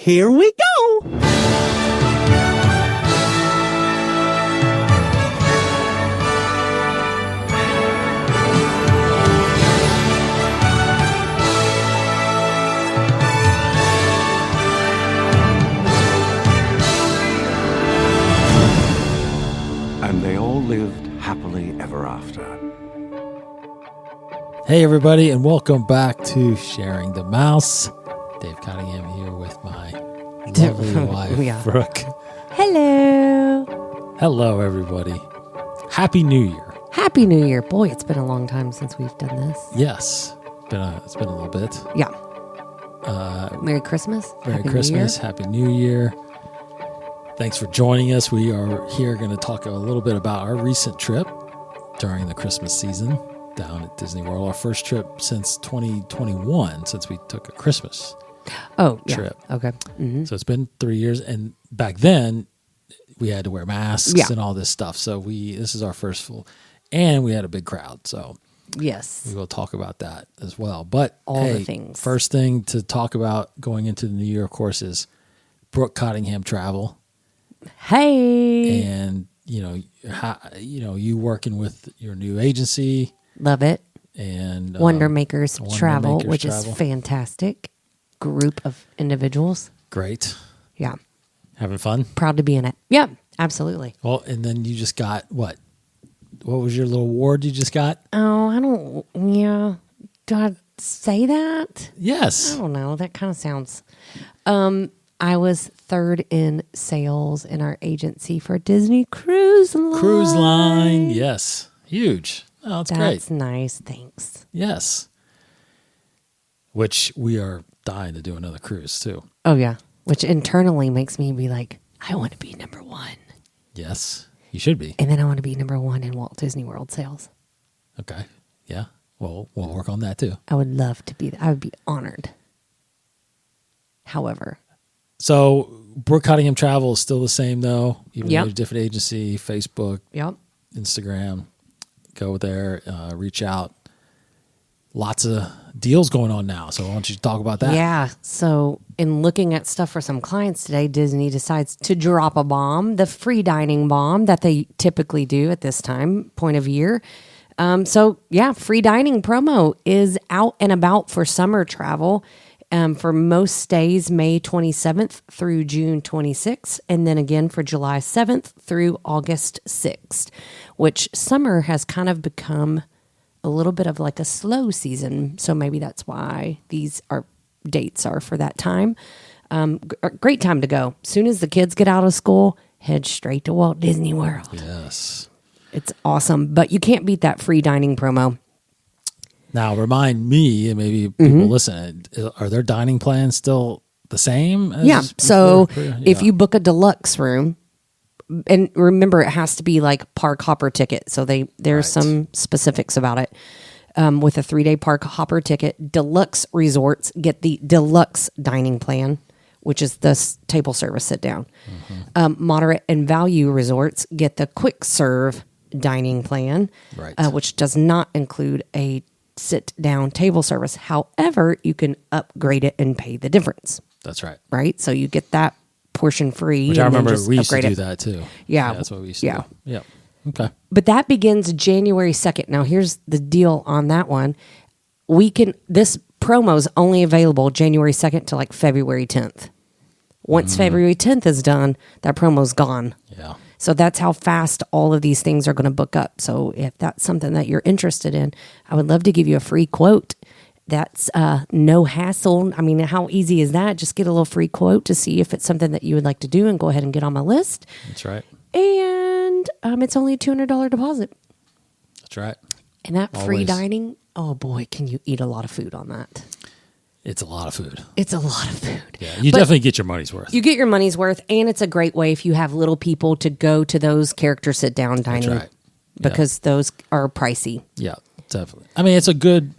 Here we go. And they all lived happily ever after. Hey everybody, and welcome back to Sharing the Mouse. Dave Cottingham here with my lovely wife, Brooke. Hello. Hello everybody. Happy New Year. Happy New Year. Boy, it's been a long time since we've done this. Yes, it's been a little bit. Yeah. Merry Christmas. Merry Happy Christmas. New Year. Happy New Year. Thanks for joining us. We are here going to talk a little bit about our recent trip during the Christmas season down at Disney World. Our first trip since 2021, since we took a Christmas trip. Okay. Mm-hmm. So it's been 3 years, and back then we had to wear masks and all this stuff. So this is our first full, and we had a big crowd. So Yes. we will talk about that as well. But All the things. First thing to talk about going into the new year, of course, is Brooke Cottingham Travel. Hey. And you working with your new agency. Love it. And Wonder Makers Travel, Makers which Travel. is fantastic. Group of individuals. Great. Yeah. Having fun? Proud to be in it. Yeah, absolutely. Well, and then you just got what? What was your little award you just got? Oh, I don't, do I say that? Yes. I don't know. That kind of sounds, I was third in sales in our agency for Disney Cruise Line. Cruise Line. Yes. Huge. Oh, that's great. That's nice. Thanks. Yes. Which we are dying to do another cruise too. Oh, yeah. Which internally makes me be like, I want to be number one. Yes. You should be. And then I want to be number one in Walt Disney World sales. Okay. Yeah. Well, we'll work on that too. I would love to be, I would be honored. However. So Brooke Cottingham Travel is still the same though, even though Yep. there's a different agency, Facebook, Yep. Instagram. Go there, reach out. Lots of deals going on now. So why don't you talk about that? Yeah. So in looking at stuff for some clients today, Disney decides to drop a bomb, the free dining bomb that they typically do at this point of year. Free dining promo is out and about for summer travel. For most stays, May 27th through June 26th, and then again for July 7th through August 6th, which summer has kind of become a little bit of like a slow season. So maybe that's why these dates are for that time. Great time to go. Soon as the kids get out of school, head straight to Walt Disney World. Yes. It's awesome, but you can't beat that free dining promo. Now, remind me, and maybe people listen, are their dining plans still the same? As So before? if you book a deluxe room, and remember, it has to be like park hopper ticket. So there's some specifics about it. With a 3-day park hopper ticket, deluxe resorts get the deluxe dining plan, which is the table service sit down. Moderate and value resorts get the quick serve dining plan, which does not include a sit down table service. However, you can upgrade it and pay the difference. That's right. Right? So you get that portion free. Which I remember we used to do that too. Yeah. That's what we used to do. Yeah. Okay. But that begins January 2nd. Now, here's the deal on that one. This promo is only available January 2nd to like February 10th. Once February 10th is done, that promo's gone. Yeah. So that's how fast all of these things are going to book up. So if that's something that you're interested in, I would love to give you a free quote. That's no hassle. I mean, how easy is that? Just get a little free quote to see if it's something that you would like to do and go ahead and get on my list. That's right. And it's only a $200 deposit. That's right. And that free Always. dining, oh boy, can you eat a lot of food on that. It's a lot of food. It's a lot of food. Yeah, you definitely get your money's worth. You get your money's worth, and it's a great way if you have little people to go to those character sit-down dining. That's right. Because those are pricey. Yeah, definitely. I mean, it's a good,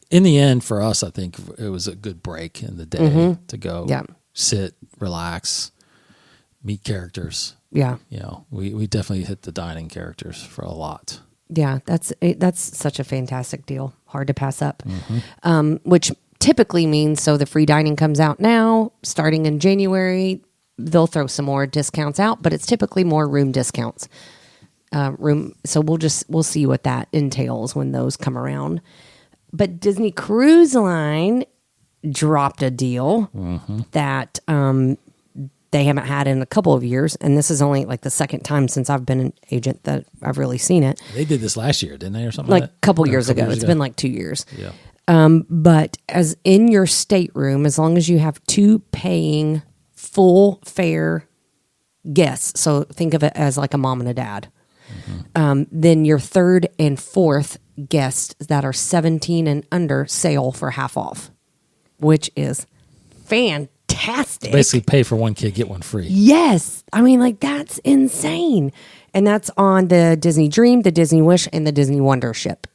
in the end for us, I think it was a good break in the day to go sit, relax, meet characters. Yeah. You know, we definitely hit the dining characters for a lot. Yeah, that's such a fantastic deal. Hard to pass up. Which typically means, so the free dining comes out now, starting in January, they'll throw some more discounts out, but it's typically more room discounts. So we'll see what that entails when those come around. But Disney Cruise Line dropped a deal that they haven't had in a couple of years, and this is only like the second time since I've been an agent that I've really seen it. They did this last year, didn't they, or something like like that? A couple years ago. It's been like 2 years. Yeah. But as in your stateroom, as long as you have 2 paying full fare guests, so think of it as like a mom and a dad, then your third and fourth guests that are 17 and under sail for half off, which is fantastic. Basically pay for one kid, get one free. Yes. I mean, like, that's insane. And that's on the Disney Dream, the Disney Wish, and the Disney Wonder ship.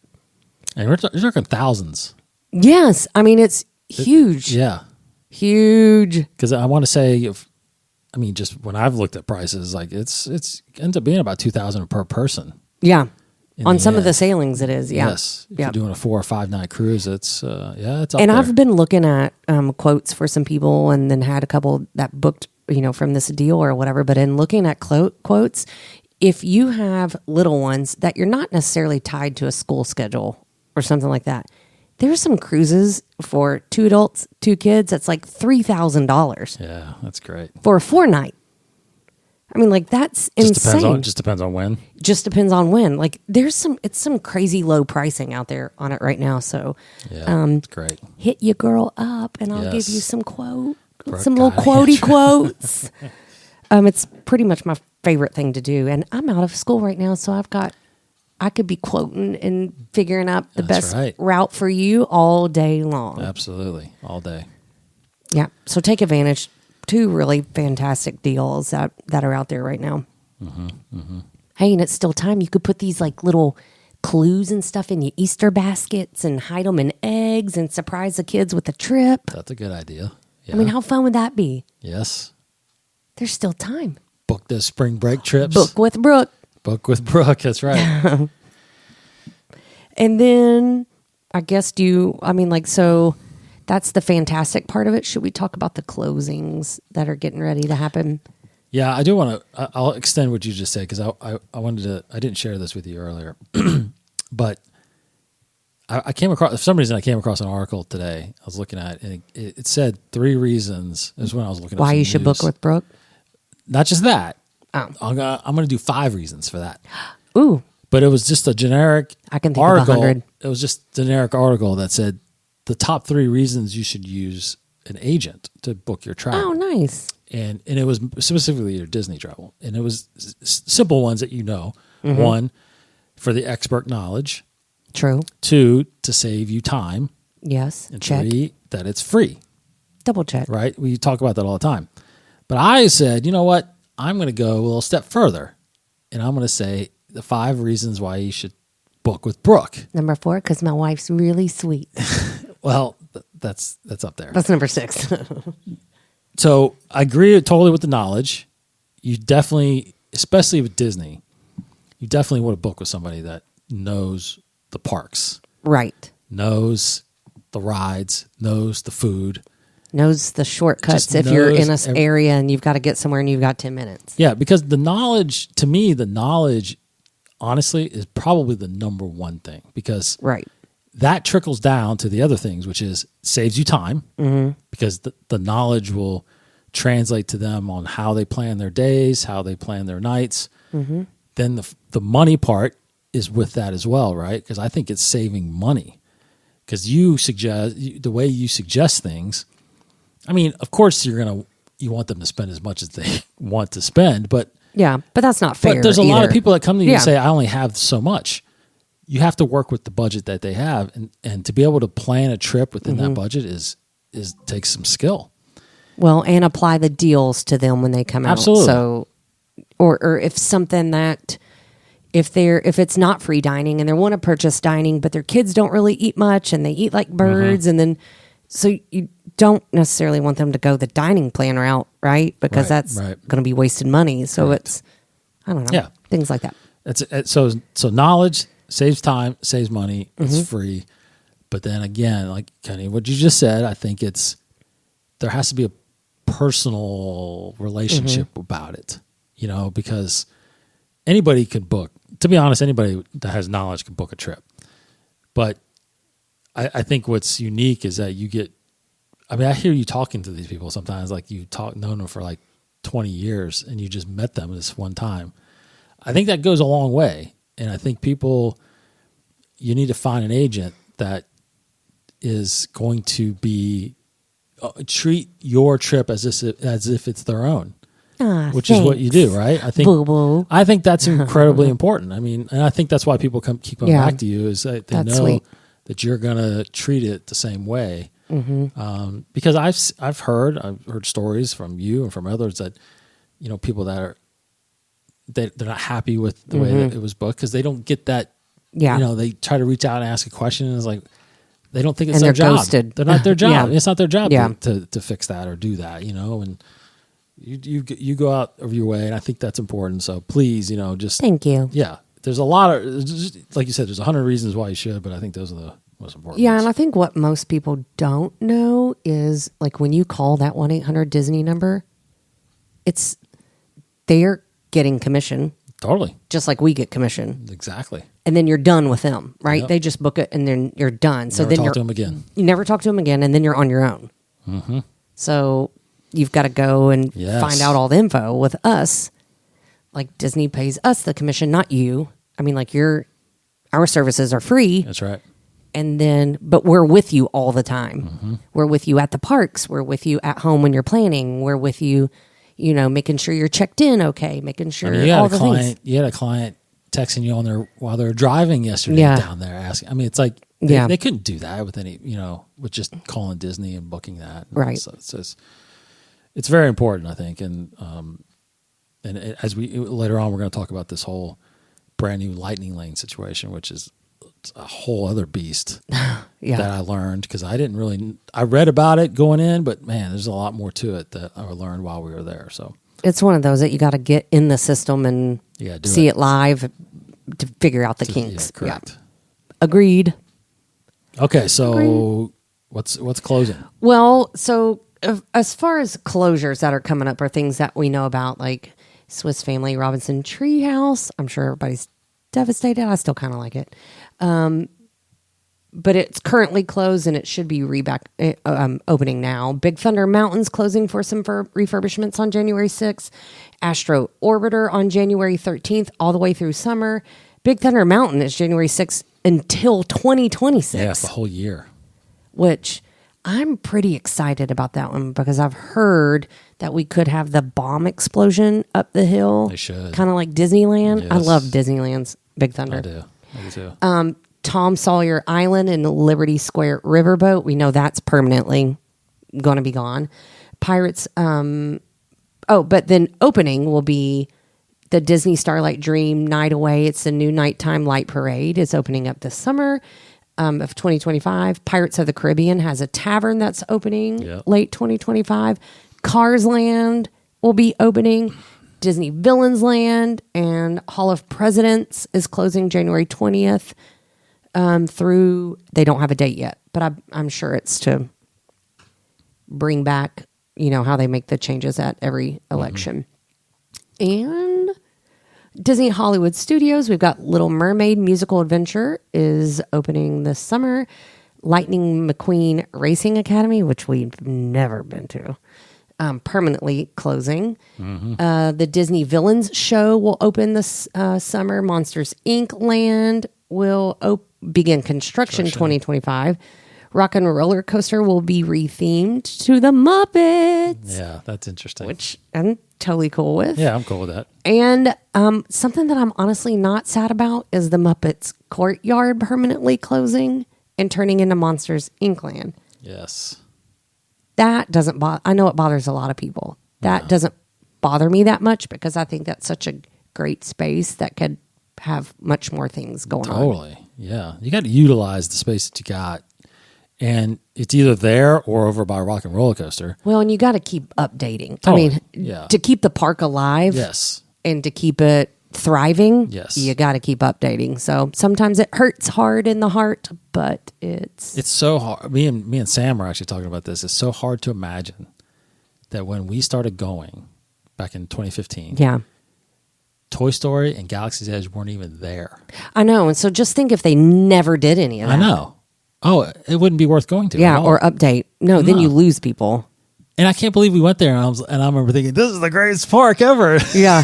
And we're talking thousands. Yes. I mean, it's huge. Yeah. Huge. Because I want to say, just when I've looked at prices, like it's ends up being about $2,000 per person. Yeah. On some end. of the sailings, it is. Yeah. Yes. If you're doing a 4 or 5 night cruise, it's it's up and there. I've been looking at quotes for some people, and then had a couple that booked, from this deal or whatever. But in looking at quotes, if you have little ones that you're not necessarily tied to a school schedule or something like that, there's some cruises for 2 adults, 2 kids. That's like $3,000. Yeah, that's great. For a 4-night. I mean, like, that's insane. Just depends on when. Just depends on when. Like, it's some crazy low pricing out there on it right now. So, it's great. Hit your girl up, and I'll give Yes. you some Brooke, some little got quotey quotes. It's pretty much my favorite thing to do, and I'm out of school right now, so I could be quoting and figuring out the That's best right. route for you all day long. Absolutely, all day. Yeah, so take advantage. 2 really fantastic deals that are out there right now. Hey, and it's still time. You could put these like little clues and stuff in your Easter baskets and hide them in eggs and surprise the kids with a trip. That's a good idea. Yeah. I mean, how fun would that be? Yes. There's still time. Book the spring break trips. Book with Brooke. Book with Brooke. That's right. And then I guess so that's the fantastic part of it. Should we talk about the closings that are getting ready to happen? Yeah, I do want to. I'll extend what you just said because I wanted to. I didn't share this with you earlier, but I came across, for some reason, I came across an article today. I was looking at it, and it said 3 reasons. This is when I was looking at Why some you should news. book with Brooke? Not just that. Oh. I'm gonna do 5 reasons for that. Ooh, But it was just a generic I can think of article. 100. It was just a generic article that said the top 3 reasons you should use an agent to book your travel. oh, nice. And it was specifically your Disney travel. And it was simple ones that you know. 1, for the expert knowledge. True. 2, to save you time. Yes. And Check. 3, that it's free. Double check. Right? We talk about that all the time. But I said, you know what? I'm going to go a little step further. And I'm going to say the 5 reasons why you should book with Brooke. Number 4, because my wife's really sweet. Well, that's up there. That's number 6. So I agree totally with the knowledge. You definitely, especially with Disney, you definitely want to book with somebody that knows the parks, Right. knows the rides, knows the food. Knows the shortcuts Just if you're in knows an area and you've got to get somewhere and you've got 10 minutes. Yeah, because the knowledge, to me, honestly, is probably the number one thing because Right. that trickles down to the other things, which is saves you time because the knowledge will translate to them on how they plan their days, how they plan their nights. Then the money part is with that as well, right? Because I think it's saving money because the way you suggest things. I mean, of course, you want them to spend as much as they want to spend, but Yeah, but that's not fair. But there's a lot of either. people that come to you Yeah. and say, I only have so much. You have to work with the budget that they have. And to be able to plan a trip within that budget is takes some skill. Well, and apply the deals to them when they come out. Absolutely. So, or if something that, if it's not free dining and they want to purchase dining, but their kids don't really eat much and they eat like birds, and then so you don't necessarily want them to go the dining plan route, right? Because that's going to be wasted money. So it's, I don't know, things like that. So knowledge saves time, saves money. It's free. But then again, like kind of what you just said, I think there has to be a personal relationship about it, because anybody could book. To be honest, anybody that has knowledge can book a trip. But I think what's unique is that I hear you talking to these people sometimes, like known them for like 20 years and you just met them this one time. I think that goes a long way. And I think you need to find an agent that is going to treat your trip as if it's their own, which is what you do, right? I think Boo-boo. I think that's incredibly important. I mean, and I think that's why people keep coming back to you is that they know sweet. that you're going to treat it the same way. Because I've heard stories from you and from others that people that they're not happy with the way that it was booked because they don't get that. Yeah, they try to reach out and ask a question and it's like. They don't think it's and their they're job. ghosted. They're not their job. Yeah. It's not their job Yeah. to fix that or do that, and you go out of your way. And I think that's important. So please, just thank you. Yeah. There's a lot of, like you said, there's 100 reasons why you should, but I think those are the most important. Yeah. ones. And I think what most people don't know is like when you call that 1-800-Disney number, they're getting commission. Totally. Just like we get commission. Exactly. And then you're done with them, right? Yep. They just book it and then you're done. So Never then talk to them again. You never talk to them again, and then you're on your own. Mm-hmm. So you've got to go and find out all the info with us. Like Disney pays us the commission, not you. I mean, like our services are free. That's right. But we're with you all the time. We're with you at the parks. We're with you at home when you're planning. We're with you, making sure you're checked in okay, making sure all the things. You had a client texting you while they were driving yesterday down there asking. I mean, it's like they couldn't do that with with just calling Disney and booking that. Right. So it's very important, I think. And as later on, we're going to talk about this whole brand new lightning lane situation, which is a whole other beast that I learned because I read about it going in, but man, there's a lot more to it that I learned while we were there. So it's one of those that you got to get in the system and see it live to figure out the kinks. Yeah, correct. Yeah. Agreed. Okay, so what's closing? Well, so as far as closures that are coming up are things that we know about, like Swiss Family Robinson Treehouse. I'm sure everybody's devastated. I still kind of like it. But it's currently closed and it should be opening now. Big Thunder Mountain's closing for some refurbishments on January 6th. Astro Orbiter on January 13th, all the way through summer. Big Thunder Mountain is January 6th until 2026. Yeah, it's the whole year. Which I'm pretty excited about that one because I've heard that we could have the bomb explosion up the hill. They should. Kind of like Disneyland. Yes. I love Disneyland's Big Thunder. I do too. Tom Sawyer Island and Liberty Square Riverboat. We know that's permanently going to be gone. Pirates. But then opening will be the Disney Starlight Dream Night Away. It's the new nighttime light parade. It's opening up this summer of 2025. Pirates of the Caribbean has a tavern that's opening late 2025. Cars Land will be opening. Disney Villains Land and Hall of Presidents is closing January 20th. They don't have a date yet, but I'm sure it's to bring back, how they make the changes at every election. And Disney Hollywood Studios, we've got Little Mermaid Musical Adventure is opening this summer. Lightning McQueen Racing Academy, which we've never been to, permanently closing. The Disney Villains Show will open this summer. Monsters Inc. Land will begin construction 2025. Rock and Roller Coaster will be rethemed to the Muppets. Yeah, that's interesting. Which I'm totally cool with. Yeah, I'm cool with that. And something that I'm honestly not sad about is the Muppets Courtyard permanently closing and turning into Monsters Inc. Land. Yes. That doesn't bother. I know it bothers a lot of people. That doesn't bother me that much because I think that's such a great space that could have much more things going on. Totally. Yeah. You got to utilize the space that you got. And it's either there or over by Rock and Roller Coaster. Well, and you got to keep updating. Totally. I mean, to keep the park alive. Yes. And to keep it thriving, Yes. you got to keep updating. So sometimes it hurts hard in the heart, but it's so hard. Me and Sam were actually talking about this. It's so hard to imagine that when we started going back in 2015, yeah. Toy Story and Galaxy's Edge weren't even there. I know. And so just think if they never did any of that. I know. Oh, it wouldn't be worth going to. Yeah, at all. or update. No, then No. you lose people. And I can't believe we went there, and I remember thinking, this is the greatest park ever. Yeah.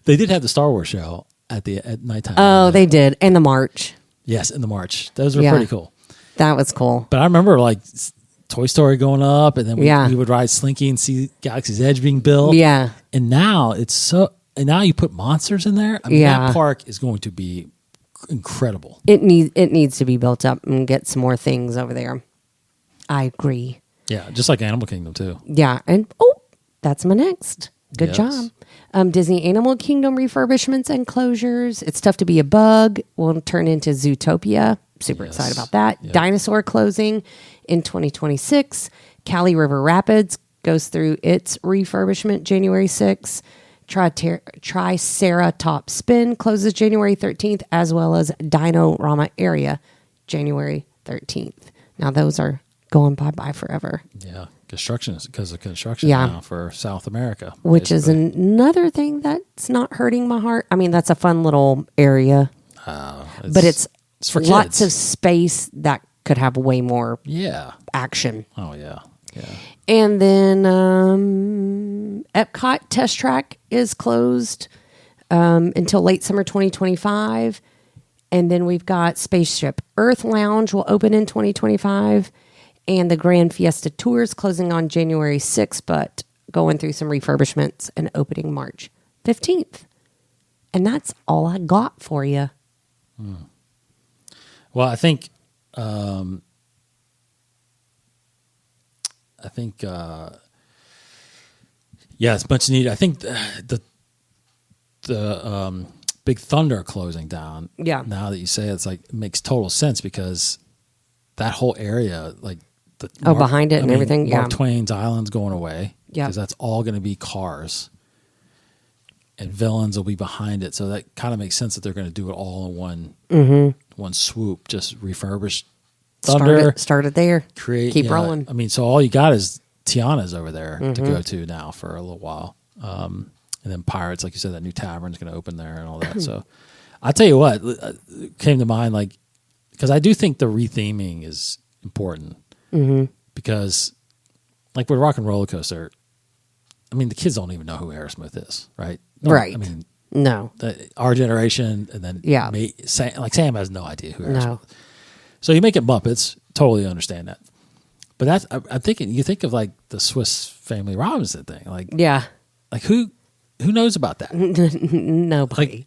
They did have the Star Wars show at nighttime. Oh, they did. And the march. Yes, in the March. Those were Yeah. pretty cool. That was cool. But I remember like Toy Story going up, and then Yeah. we would ride Slinky and see Galaxy's Edge being built. Yeah. And now now you put monsters in there. I mean, Yeah. that park is going to be incredible. It needs to be built up and get some more things over there. I agree. Yeah, just like Animal Kingdom too. Yeah. And that's my next. Good Yes. job. Disney Animal Kingdom refurbishments and closures. It's Tough to Be a Bug will turn into Zootopia. Super Yes. excited about that. Yep. Dinosaur closing in 2026. Cali River Rapids goes through its refurbishment January 6th. Triceratop Spin closes January 13th, as well as Dino-Rama area January 13th. Now those are going bye-bye forever. Yeah, because of construction Yeah. now for South America. Which is basically. another thing that's not hurting my heart. I mean, that's a fun little area, but it's for lots kids. of space that could have way more Yeah. action. Oh, yeah. Yeah. And then Epcot Test Track is closed until late summer 2025. And then we've got Spaceship Earth Lounge will open in 2025. And the Grand Fiesta Tours closing on January 6th, but going through some refurbishments and opening March 15th. And that's all I got for you. Well, I think yeah, it's much needed. I think the Big Thunder closing down. Yeah. Now that you say it makes total sense because that whole area, like Behind it and everything, yeah. Mark Twain's Island's going away. Yeah. Because that's all going to be cars, and Villains will be behind it. So that kind of makes sense that they're going to do it all in one swoop. Just refurbish Thunder. Start it there. Keep Yeah, rolling. I mean, so all you got is Tiana's over there to go to now for a little while. And then Pirates, like you said, that new tavern's going to open there and all that. So I'll tell you what came to mind, like, because I do think the retheming is important because, like, with Rock and Roller Coaster, I mean, the kids don't even know who Aerosmith is, right? No, Right. I mean, No. our generation, and then Yeah. Sam has no idea who Aerosmith No. is. So you make it Muppets, totally understand that. But that's I'm thinking. You think of like the Swiss Family Robinson thing, like Yeah. who knows about that? Nobody. Like,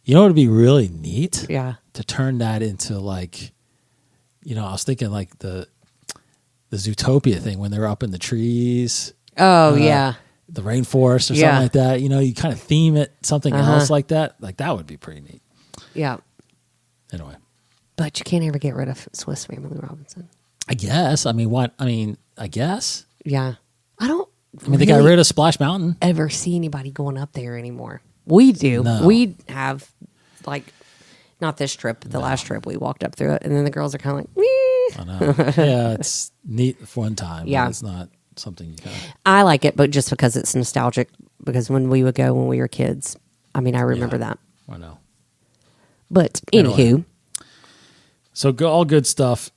you know, it'd be really neat Yeah. to turn that into like, you know, I was thinking like the Zootopia thing when they're up in the trees, Oh, yeah. the rainforest or Yeah. something like that. You know, you kind of theme it something else like that. Like that would be pretty neat. Yeah. Anyway, But you can't ever get rid of Swiss Family Robinson. I guess. I mean, what? I mean, I guess. Yeah. I don't They got rid of Splash Mountain. ever see anybody going up there anymore. We do. No. We have, like, not this trip, but the last trip we walked up through it, and then the girls are kind of like, "Meh." I know. Yeah, it's neat for one time. Yeah. But it's not something you kind of. I like it, but just because it's nostalgic, because when we would go when we were kids, I mean, I remember that. I know. But Anyway. anywho, So all good stuff.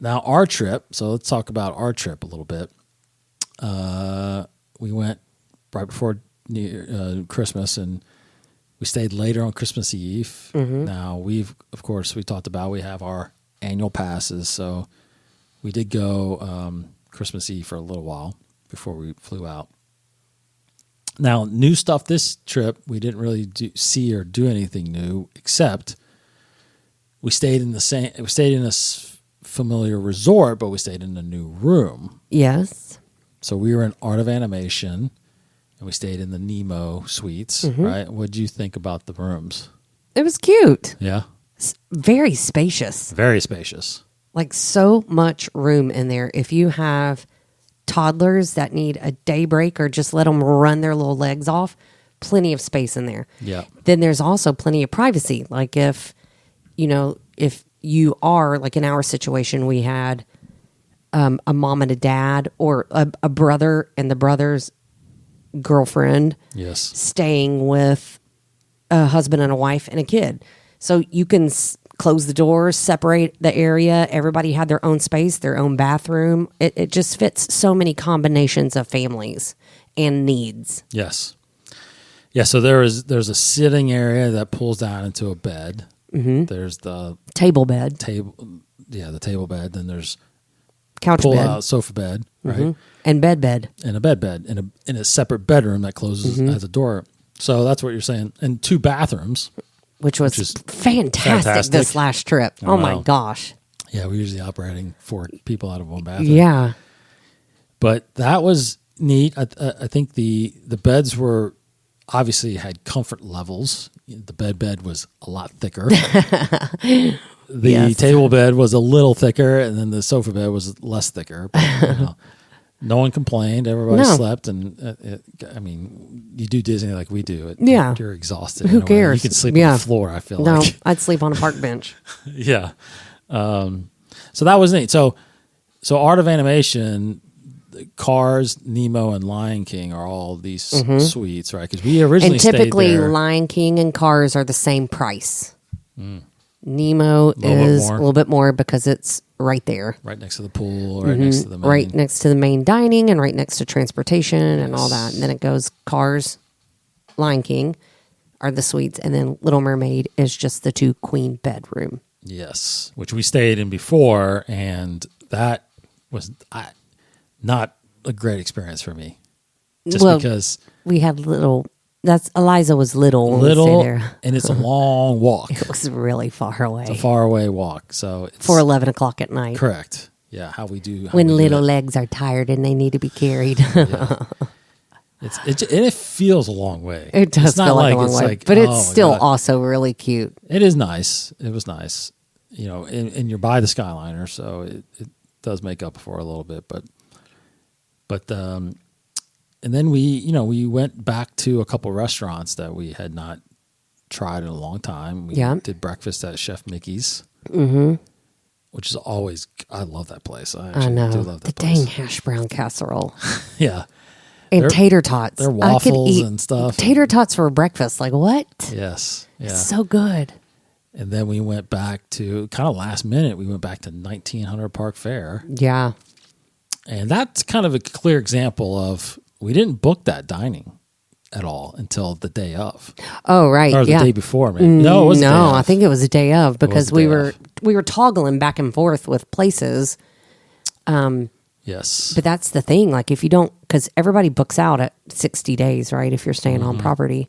Now our trip. So let's talk about our trip a little bit. We went right before Christmas, and we stayed later on Christmas Eve. Now we talked about we have our annual passes, so we did go Christmas Eve for a little while before we flew out. Now, new stuff this trip, we didn't really see or do anything new, except we stayed in a familiar resort, but we stayed in a new room. yes. So we were in Art of Animation, and we stayed in the Nemo suites, right? What did you think about the rooms? It was cute. Yeah. Very spacious. Very spacious. Like, so much room in there. If you have toddlers that need a day break or just let them run their little legs off, plenty of space in there. Yeah. Then there's also plenty of privacy. Like if you are, like in our situation, we had a mom and a dad, or a brother and the brother's girlfriend, Yes. staying with a husband and a wife and a kid. So you can close the doors, separate the area. Everybody had their own space, their own bathroom. It just fits so many combinations of families and needs. Yes. Yeah, so there's a sitting area that pulls down into a bed. Mm-hmm. There's the Table bed. the table bed. Then there's Couch pull bed. out sofa bed, right? Mm-hmm. And bed. And a bed in a separate bedroom that closes as a door. So that's what you're saying. And 2 bathrooms. Which was is fantastic this last trip. Oh my know. gosh. Yeah, we're usually operating 4 people out of 1 bathroom. Yeah. But that was neat. I think the beds were obviously had comfort levels. The bed was a lot thicker. The Yes. table bed was a little thicker, and then the sofa bed was less thicker. But, no one complained. Everybody No. slept, and I mean, you do Disney like we do. Yeah. You're exhausted. Who in a way. cares? You can sleep Yeah. on the floor. I feel No, like. I'd sleep on a park bench. Yeah. So that was neat. So Art of Animation, Cars, Nemo, and Lion King are all these suites, right? Because we originally And typically, stayed there. Lion King and Cars are the same price. Nemo bit is more. a little bit more because it's right there. right next to the pool, right next to the main. Right next to the main dining and right next to transportation and all that. And then it goes Cars, Lion King are the suites. And then Little Mermaid is just the 2 queen bedroom. Yes, which we stayed in before, and that was not a great experience for me. Just Well, because We had Eliza was little when we stayed there. and it's a long walk. It was really far away. It's a far away walk. So it's For 11 o'clock at night. correct. Yeah, how we do When we do little it. legs are tired and they need to be carried. Yeah. It feels a long way. It does It's not feel like a long it's way. like, But oh it's my still God. also really cute. It is nice. It was nice. And you're by the Skyliner, so it does make up for a little bit. But and then we went back to a couple restaurants that we had not tried in a long time. We did breakfast at Chef Mickey's, which is always, I love that place. I actually I know. do love The that place. dang hash brown casserole. Yeah. And They're- tater tots. they're I could waffles eat and stuff. Tater tots for breakfast. Like what? Yes. Yeah. It's so good. And then we went back to, kind of last minute, we went back to 1900 Park Fair. Yeah. And that's kind of a clear example of, we didn't book that dining at all until the day of. Oh, right. Or the yeah. day before, maybe. No, it was the day No, of. I think it was the day of because the we day were of. we were toggling back and forth with places. Yes. But that's the thing. Like if you don't, because everybody books out at 60 days, right? If you're staying Mm-hmm. on property.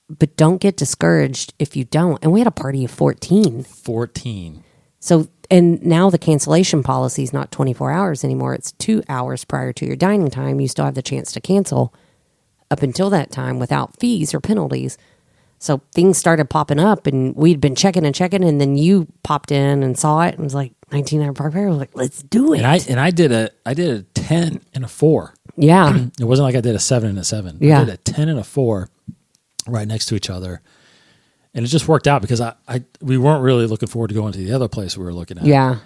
But don't get discouraged if you don't. And we had a party of 14. 14. So, and now the cancellation policy is not 24 hours anymore. It's 2 hours prior to your dining time. You still have the chance to cancel up until that time without fees or penalties. So things started popping up and we'd been checking. And then you popped in and saw it and was like, 19-hour Park Fair. I was like, let's do it. And I did a 10 and a 4. Yeah. It wasn't like I did a 7 and a 7. Yeah. I did a 10 and a 4 right next to each other. And it just worked out because we weren't really looking forward to going to the other place we were looking at. Yeah.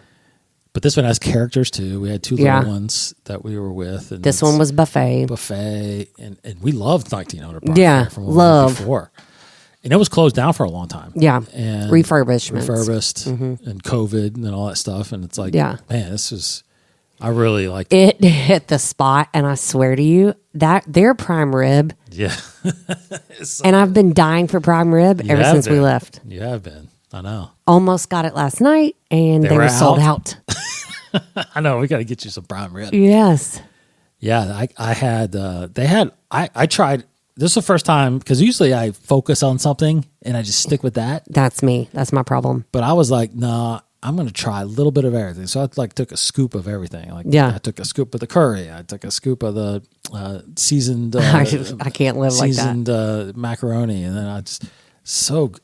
But this one has characters too. We had 2 Yeah. little ones that we were with. And This one was buffet. buffet, and we loved 1900 Park Yeah, Fair from what we love. went before. And it was closed down for a long time. Yeah. And Refurbishments. refurbished and COVID and all that stuff. And it's like, Yeah. man, I really liked it. It hit the spot, and I swear to you, that their prime rib, Yeah. and I've been dying for prime rib You ever have since we been. I You have been. I know. almost got it last night, and they were were sold out. I know. We got to get you some prime rib. Yes. Yeah. I tried. This is the first time, because usually I focus on something and I just stick with that. That's me. That's my problem. But I was like, nah, I'm going to try a little bit of everything. So I took a scoop of everything. Yeah. I took a scoop of the curry. I took a scoop of the seasoned I can't live like that. seasoned macaroni. And then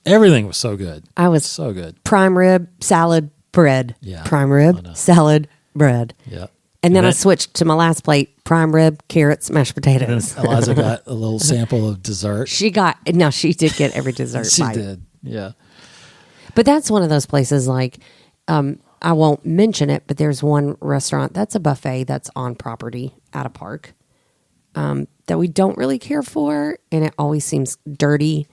everything was so good. I was So good. prime rib, salad, bread. Yeah, Prime I rib, know. salad, bread. Yeah. And then I switched to my last plate, prime rib, carrots, mashed potatoes. Eliza got a little sample of dessert. She did get every dessert She bite. did, yeah. But that's one of those places like, I won't mention it, but there's one restaurant that's a buffet that's on property at a park that we don't really care for. And it always seems dirty.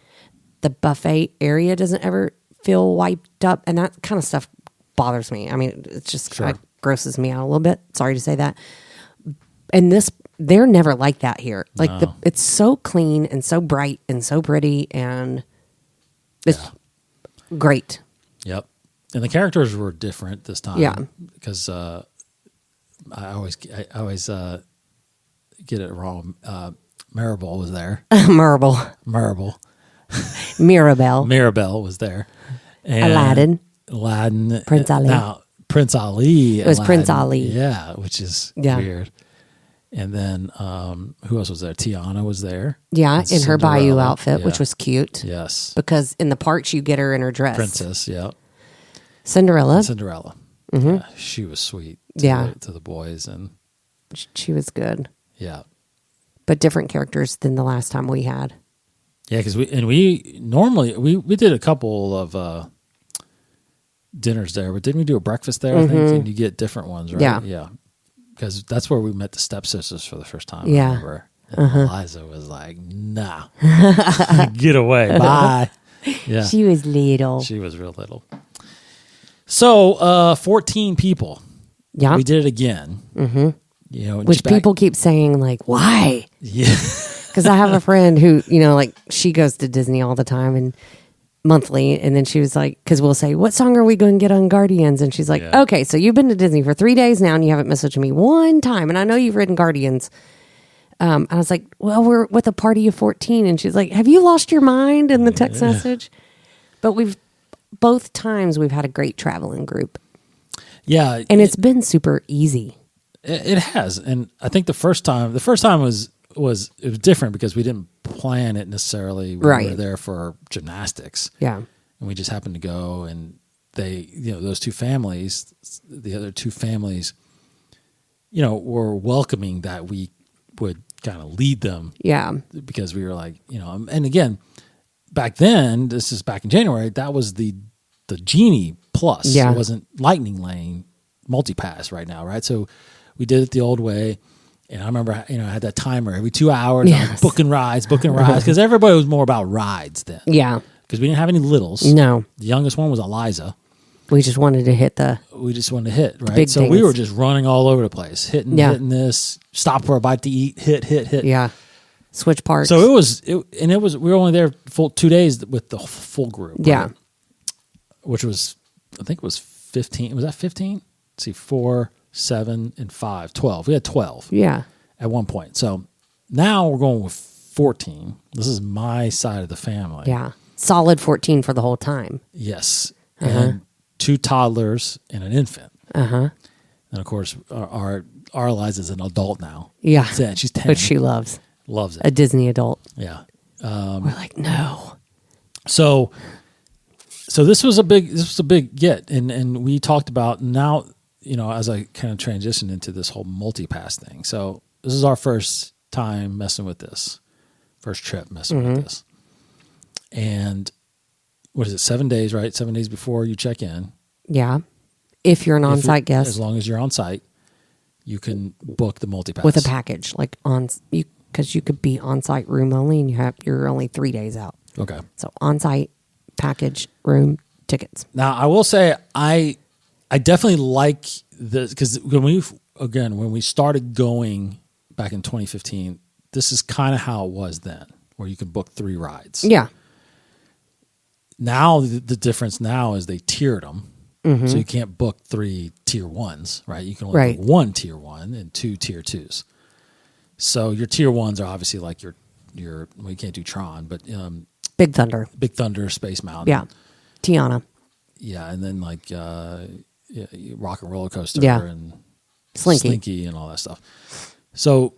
The buffet area doesn't ever feel wiped up. And that kind of stuff bothers me. I mean, it's just Sure. grosses me out a little bit. Sorry to say that. And they're never like that here. Like it's so clean and so bright and so pretty and it's great. Yep. And the characters were different this time. Yeah. Because I always get it wrong. Maribel was there. Mirabelle. Mirabelle was there. And Aladdin. Prince Ali. Now, Prince Ali. It was Prince Ali. Yeah, which is weird. And then who else was there? Tiana was there. Yeah, And in her Bayou Cinderella. outfit, which was cute. Yes. Because in the parks, you get her in her dress. Princess, yeah. Cinderella. Yeah, she was sweet to the boys. And She was good. yeah. But different characters than the last time we had. Yeah, because we normally we did a couple of dinners there, but didn't we do a breakfast there? I think, and you get different ones, right? Yeah, because that's where we met the stepsisters for the first time. Yeah. I remember. And Eliza was like, "Nah, get away, bye." Yeah, She was little. she was real little. So, 14 people. Yeah. We did it again. Mm-hmm. You know, Which people keep saying, like, why? Yeah. Because I have a friend who, like, she goes to Disney all the time and monthly. And then she was like, because we'll say, what song are we going to get on Guardians? And she's like, okay, so you've been to Disney for 3 days now and you haven't messaged me one time. And I know you've ridden Guardians. I was like, well, we're with a party of 14. And she's like, have you lost your mind in the text message? But both times we've had a great traveling group. Yeah. And it's been super easy. It has. And I think the first time was it was different because we didn't plan it necessarily. We were there for gymnastics. Yeah. And we just happened to go, and they, those two families, the other two families, were welcoming that we would kind of lead them. Yeah. Because we were like, and again, back then, this is back in January, that was the Genie Plus. Yeah. It wasn't Lightning Lane multipass right now, right? So we did it the old way. And I remember, I had that timer every 2 hours. Yes. I was booking rides, because everybody was more about rides then. Yeah. Because we didn't have any littles. No. The youngest one was Eliza. We just wanted to hit right? Big so things. we were just running all over the place, hitting this, stop for a bite to eat, hit. Yeah. Switch parks. So we were only there full 2 days with the full group. Right? Yeah. Which was, I think it was 15. Was that 15? Let's see, 4, 7, and 5, 12. We had 12. Yeah. At one point. So now we're going with 14. This is my side of the family. Yeah. Solid 14 for the whole time. Yes. And 2 toddlers and an infant. Uh-huh. And of course, our Eliza's an adult now. Yeah. She's 10. But she loves it. A Disney adult. Yeah. We're like, no. So this was a big get. And we talked about now, as I kind of transitioned into this whole multi-pass thing. So this is our first time messing with this. First trip messing with this. And what is it, 7 days, right? 7 days before you check in. Yeah. If you're an on-site guest. As long as you're on site, you can book the multi-pass. With a package, like because you could be on-site room only and you're only 3 days out. Okay. So on-site, package, room, tickets. Now, I will say I definitely like this because when we started going back in 2015, this is kind of how it was then, where you can book 3 rides. Yeah. Now, the difference now is they tiered them. Mm-hmm. So you can't book 3 tier 1s, right? You can only book 1 tier 1 and 2 tier 2s. So your tier 1s are obviously like your well, you can't do Tron, but Big Thunder, Space Mountain. Yeah. Tiana. Yeah, and then like Rock and Roller Coaster and Slinky and all that stuff. So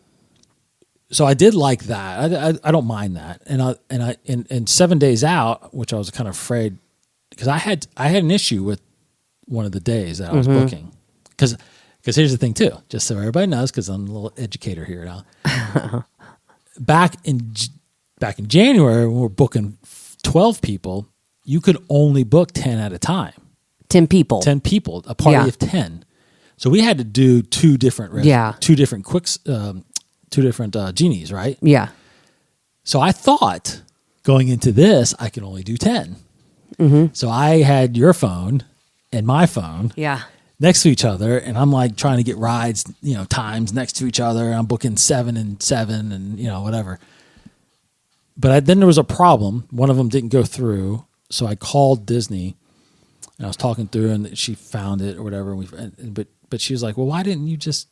I did like that. I don't mind that. And 7 days out, which I was kind of afraid because I had an issue with one of the days that I was booking because Because here's the thing too, just so everybody knows, because I'm a little educator here now. Back in January, when we're booking 12 people, you could only book 10 at a time. 10 people. 10 people, a party of 10. So we had to do two different genies, right? Yeah. So I thought going into this, I could only do 10. Mm-hmm. So I had your phone and my phone next to each other, and I'm like trying to get rides, times next to each other. I'm booking 7 and 7 and, whatever. But then there was a problem. One of them didn't go through. So I called Disney and I was talking through, and she found it or whatever. But she was like, well, why didn't you just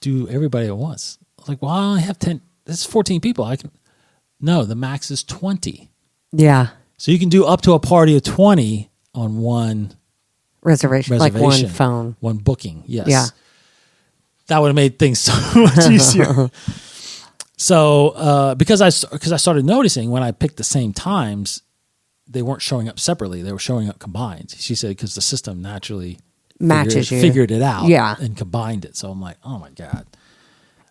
do everybody at once? I was like, well, I only have 10. This is 14 people. No, the max is 20. Yeah. So you can do up to a party of 20 on one reservation. Like one phone. One booking, yes. Yeah. That would have made things so much easier. So because I started noticing when I picked the same times, they weren't showing up separately. They were showing up combined. She said because the system naturally figured it out and combined it. So I'm like, oh, my God.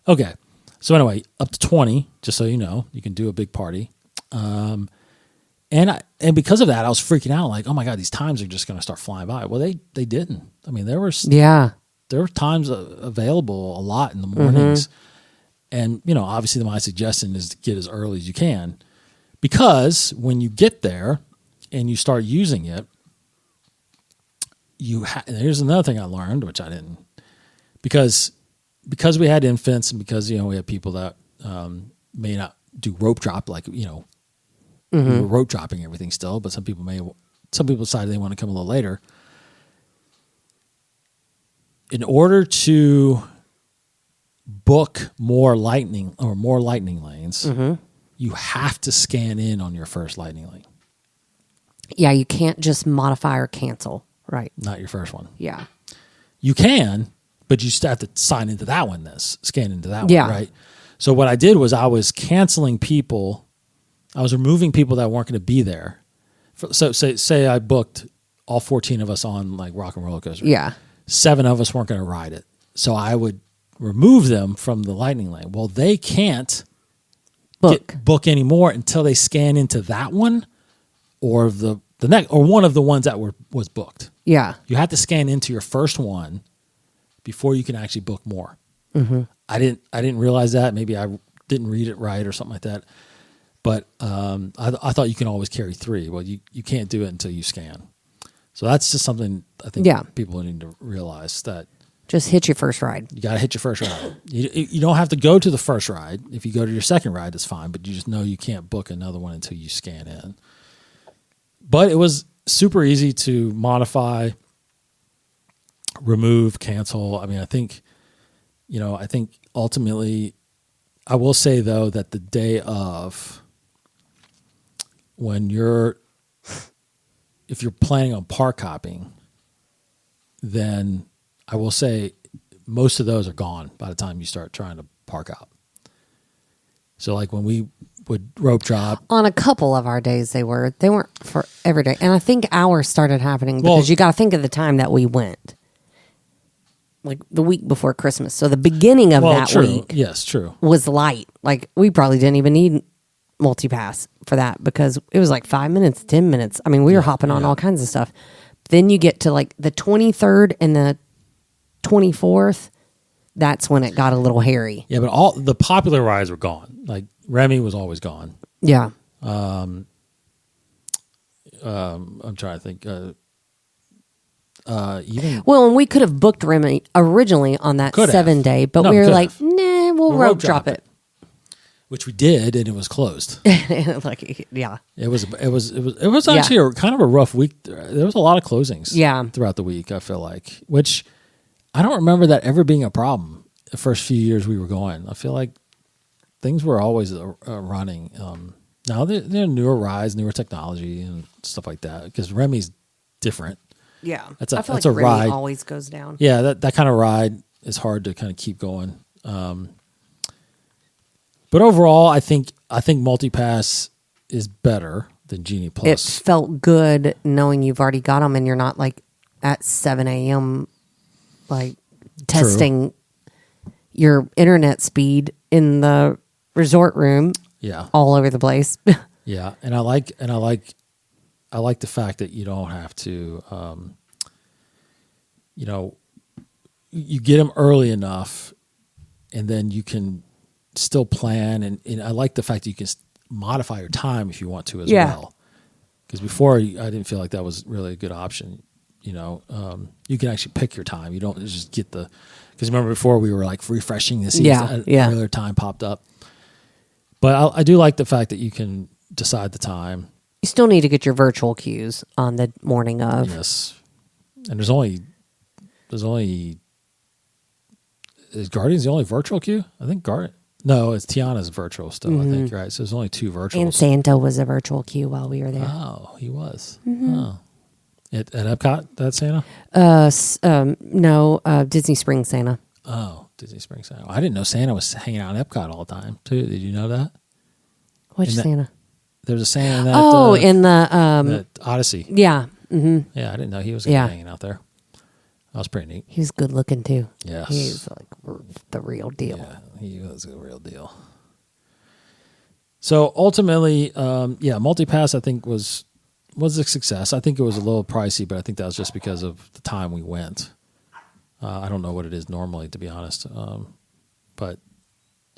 Okay. So anyway, up to 20, just so you know, you can do a big party. And because of that, I was freaking out like, oh, my God, these times are just going to start flying by. Well, they didn't. I mean, there were times available a lot in the mornings. And, obviously my suggestion is to get as early as you can, because when you get there and you start using it, and here's another thing I learned, which I didn't, because we had infants and because, we had people that may not do rope drop, like, we were rope dropping everything still, but some people decided they want to come a little later. In order to book more lightning lanes, you have to scan in on your first lightning lane. Yeah, you can't just modify or cancel, right? Not your first one. Yeah. You can, but you still have to sign into that one, scan into that one, right? So what I did was I was canceling people. I was removing people that weren't going to be there. So say I booked all 14 of us on like Rock and Roller Coaster. Yeah. 7 of us weren't going to ride it. So I would remove them from the lightning lane. Well, they can't book anymore until they scan into that one or the next, or one of the ones that was booked. Yeah. You have to scan into your first one before you can actually book more. Mm-hmm. I didn't realize that. Maybe I didn't read it right or something like that. But I thought you can always carry 3. Well, you can't do it until you scan. So that's just something I think people need to realize, that just hit your first ride. you got to hit your first ride. You don't have to go to the first ride. If you go to your second ride, that's fine. But you just know you can't book another one until you scan in. But it was super easy to modify, remove, cancel. I mean, I think ultimately, I will say though that the day of, if you're planning on park hopping, then I will say most of those are gone by the time you start trying to park hop. So like when we would rope drop. On a couple of our days they weren't for every day. And I think ours started happening because you got to think of the time that we went. Like the week before Christmas. So the beginning of that week was light. Like we probably didn't even need multipass for that because it was like 5 minutes, 10 minutes. I mean, we were hopping on all kinds of stuff. Then you get to like the 23rd and the 24th. That's when it got a little hairy. Yeah, but all the popular rides were gone. Like Remy was always gone. Yeah. I'm trying to think. And we could have booked Remy originally on that 7-day, but we were like, nah, we'll rope drop it. Which we did, and it was closed. It was actually kind of a rough week. There was a lot of closings throughout the week, I feel like, which I don't remember that ever being a problem the first few years we were going. I feel like things were always running. Now there are newer rides, newer technology, and stuff like that, because Remy's different. Yeah, I feel like Remy ride. Always goes down. Yeah, that kind of ride is hard to kind of keep going. But overall, I think MultiPass is better than Genie Plus. It felt good knowing you've already got them and you're not like at 7 a.m. like testing your internet speed in the resort room. Yeah. All over the place. Yeah. And I like the fact that you don't have to, you get them early enough and then you can still plan. And I like the fact that you can modify your time if you want to as well. Because before, I didn't feel like that was really a good option. You can actually pick your time. You don't just get because remember before we were like refreshing the seats. Earlier time popped up. But I do like the fact that you can decide the time. You still need to get your virtual queues on the morning of. Yes. And there's only is Guardians the only virtual queue? I think no, it's Tiana's virtual still, I think, right? So there's only 2 virtuals. And Santa was a virtual queue while we were there. Oh, he was. Oh. At Epcot, that Santa? No, Disney Springs Santa. Oh, Disney Springs Santa. I didn't know Santa was hanging out in Epcot all the time, too. Did you know that? Which Santa? There's a Santa in that. In the that Odyssey. Yeah. Mm-hmm. Yeah, I didn't know he was hanging out there. That was pretty neat. He was good looking too. Yes. He's like the real deal. Yeah, he was the real deal. So ultimately, MultiPass I think was a success. I think it was a little pricey, but I think that was just because of the time we went. I don't know what it is normally, to be honest, but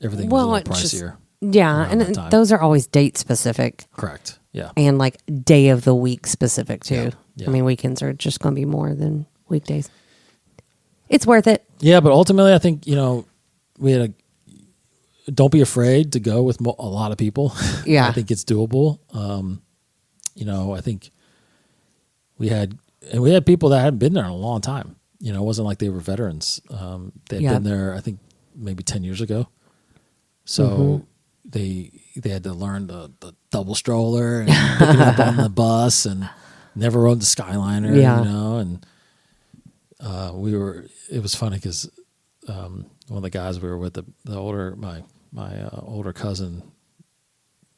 everything was a little pricier. And those are always date specific. Correct. Yeah. And like day of the week specific too. Yeah. I mean, weekends are just going to be more than weekdays. It's worth it. Yeah, but ultimately, I think we had don't be afraid to go with a lot of people. Yeah, I think it's doable. I think we had people that hadn't been there in a long time. It wasn't like they were veterans. They had been there, I think, maybe 10 years ago. So they had to learn the double stroller and pick it up on the bus and never rode the Skyliner. And it was funny because one of the guys we were with, the older my older cousin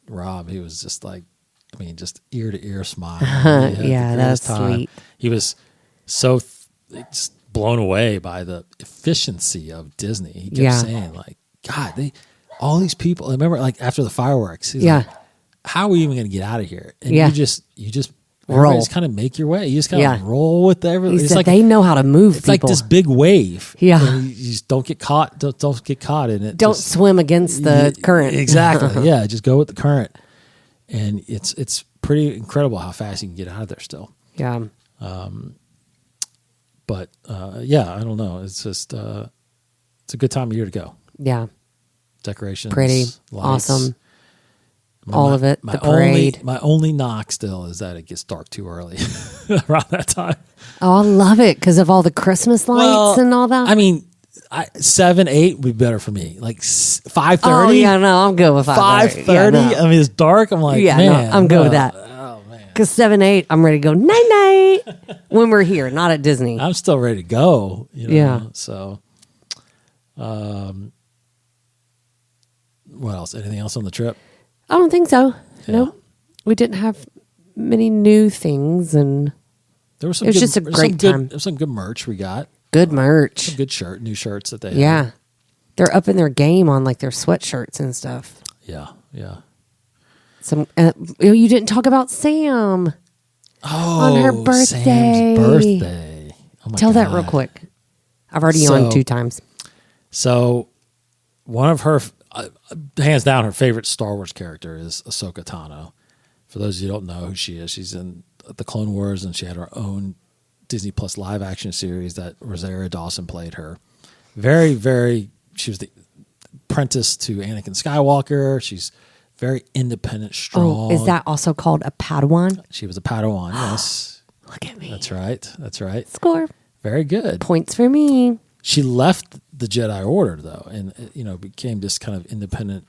Rob, he was just like, just ear to ear smile. That's sweet. He was so just blown away by the efficiency of Disney. He kept saying, like, God, all these people. I remember, like, after the fireworks, he's like, how are we even going to get out of here? And you just roll. You just kind of make your way. You just kind of roll with everything. It's like they know how to move. It's people. Like this big wave. Yeah, you just don't get caught. Don't get caught in it. Don't swim against the current. Exactly. Yeah, just go with the current. And it's pretty incredible how fast you can get out of there still. Yeah. But I don't know. It's just it's a good time of year to go. Yeah. Decorations, pretty lights. Awesome. All of it. The parade. My only knock still is that it gets dark too early around that time. Oh, I love it because of all the Christmas lights and all that. 7, 8 would be better for me. Like 5:30. Oh yeah, no, I'm good with 5:30. 5:30. It's dark. I'm like, man, I'm good with that. Oh man, because 7, 8, I'm ready to go night night when we're here, not at Disney. I'm still ready to go. Yeah. So, what else? Anything else on the trip? I don't think so. Yeah. No, we didn't have many new things, and there was it was just a great time. There was some good merch we got. Good merch. Some good new shirts that they had. Yeah. They're up in their game on like their sweatshirts and stuff. Yeah, yeah. Some you didn't talk about Sam. Oh, on her birthday. Sam's birthday. Oh my Tell God. that real quick. I've already on 2 times. So, one of her, hands down, her favorite Star Wars character is Ahsoka Tano. For those of you who don't know who she is, she's in the Clone Wars, and she had her own Disney Plus live action series that Rosario Dawson played her. Very, very, she was the apprentice to Anakin Skywalker. She's very independent, strong. Oh, is that also called a Padawan? She was a Padawan, yes. Look at me. That's right. That's right. Score. Very good. Points for me. She left the Jedi Order, though, and became this kind of independent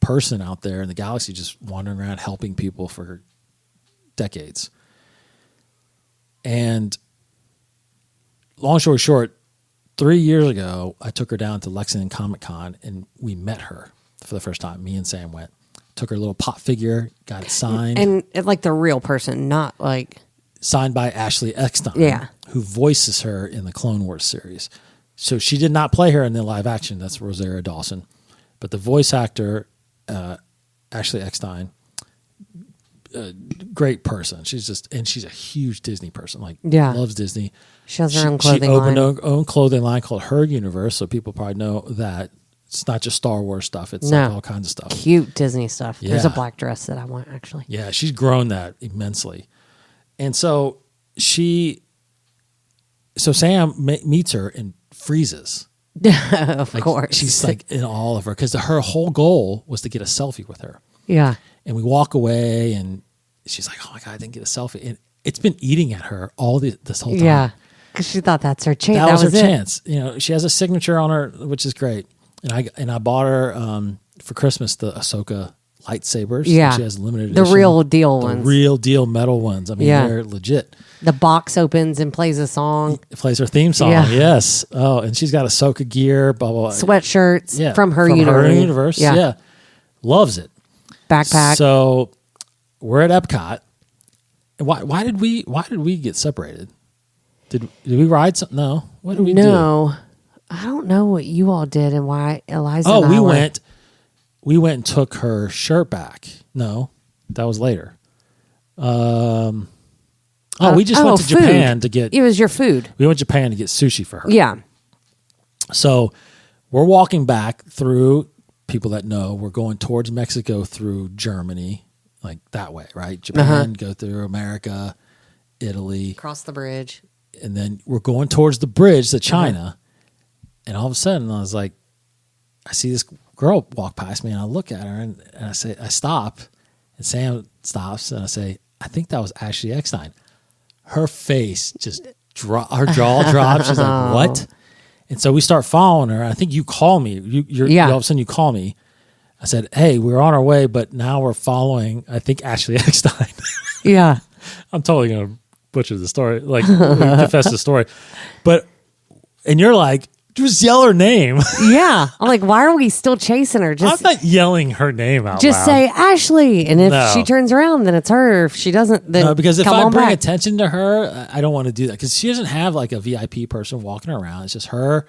person out there in the galaxy, just wandering around helping people for decades. And long story short, 3 years ago, I took her down to Lexington Comic Con, and we met her for the first time. Me and Sam went. Took her little pop figure, got it signed. And like the real person, not like... signed by Ashley Eckstein, Yeah. who voices her in the Clone Wars series. So she did not play her in the live action. That's Rosario Dawson. But the voice actor, Ashley Eckstein, great person. She's a huge Disney person. Like, loves Disney. She has her own clothing line. She opened her own clothing line called Her Universe, so people probably know that it's not just Star Wars stuff. It's like all kinds of stuff. Cute Disney stuff. Yeah. There's a black dress that I want, actually. Yeah, she's grown that immensely. And so Sam meets her and freezes. Of course. She's like in all of her, because her whole goal was to get a selfie with her. Yeah. And we walk away and she's like, oh my God, I didn't get a selfie. And it's been eating at her all this whole time. Yeah. Because she thought that's her chance. That was her it. chance. You know, she has a signature on her, which is great. And I bought her for Christmas the Ahsoka lightsabers. Yeah. She has limited The edition. real deal ones. The real deal metal ones. I mean, they're legit. The box opens and plays a song. It plays her theme song. Yeah. Yes. Oh, and she's got Ahsoka gear, blah, blah, blah. Sweatshirts from her universe. Her universe. Yeah. Loves it. Backpack. So we're at Epcot. Why did we get separated? Did we ride something? No. What did we do? No. I don't know what you all did and why Eliza and I we went and took her shirt back. No, that was later. We just went to food. Japan to get... It was your food. We went to Japan to get sushi for her. Yeah. So we're walking back through, people that know, we're going towards Mexico through Germany, like that way, right? Japan, go through America, Italy. Across the bridge. And then we're going towards the bridge to China. And all of a sudden, I was like, I see this girl walk past me, and I look at her, and I say, I stop, and Sam stops, and I say, I think that was Ashley Eckstein. Her face just her jaw drops. She's like, what? And so we start following her. I think you call me. You all of a sudden you call me. I said, hey, we're on our way, but now we're following, I think, Ashley Eckstein. Yeah. I'm totally going to butcher the story, like confess the story. And you're like, just yell her name. Yeah. I'm like, why are we still chasing her? I'm not yelling her name out just loud. say Ashley. And if she turns around, then it's her. If she doesn't, then because if come I on bring back. attention to her, I don't want to do that, because she doesn't have like a VIP person walking around. It's just her,